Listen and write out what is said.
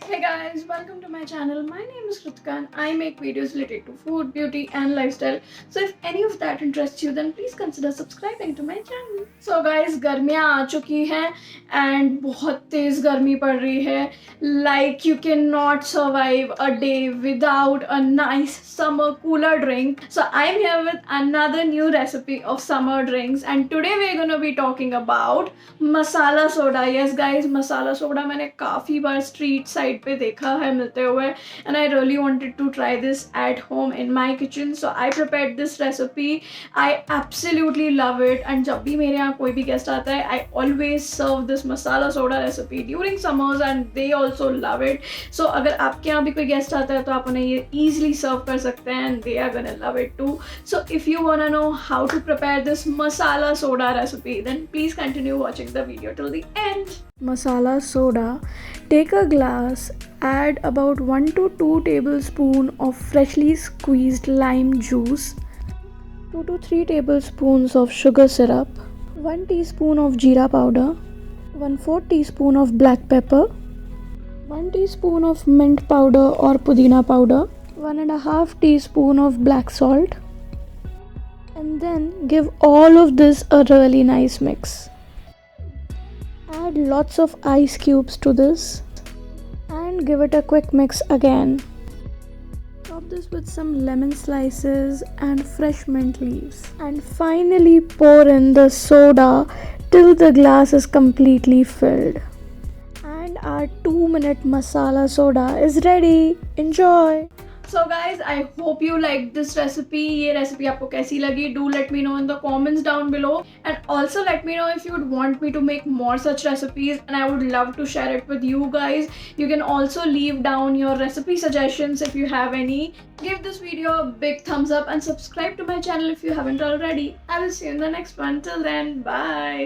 Hey guys, welcome to my channel. My name is Kritika and I make videos related to food, beauty and lifestyle. So if any of that interests you, then please consider subscribing to my channel. So guys, गर्मियाँ आ चुकी हैं and बहुत तेज गर्मी पड़ रही है. Like you cannot survive a day without a nice summer cooler drink. So I'm here with another new recipe of summer drinks and today we're gonna be talking about masala soda. Yes guys, masala soda मैंने काफ़ी बार street side पे देखा है मिलते हुए and I really wanted to try this at home in my kitchen. So I prepared this recipe. I absolutely love it and जब भी मेरे यहाँ कोई भी guest आता है I always serve this masala soda recipe during summers and they also love it. So अगर आपके यहाँ भी कोई guest आता है तो आप उन्हें ये easily serve कर सकते हैं and they are gonna love it too. So if you wanna know how to prepare this masala soda recipe, then please continue watching the video till the end. Masala soda. Take a glass, add about 1 to 2 tablespoons of freshly squeezed lime juice, 2 to 3 tablespoons of sugar syrup, 1 teaspoon of jeera powder, 1/4 teaspoon of black pepper, 1 teaspoon of mint powder or pudina powder, 1.5 teaspoon of black salt, and then give all of this a really nice mix. Add lots of ice cubes to this and give it a quick mix again. Top this with some lemon slices and fresh mint leaves. And finally pour in the soda till the glass is completely filled. And our 2-minute masala soda is ready. Enjoy! So guys, I hope you liked this recipe. ये recipe आपको कैसी लगी? Do let me know in the comments down below. And also let me know if you would want me to make more such recipes and I would love to share it with you guys. You can also leave down your recipe suggestions if you have any. Give this video a big thumbs up and subscribe to my channel if you haven't already. I will see you in the next one. Till then, bye.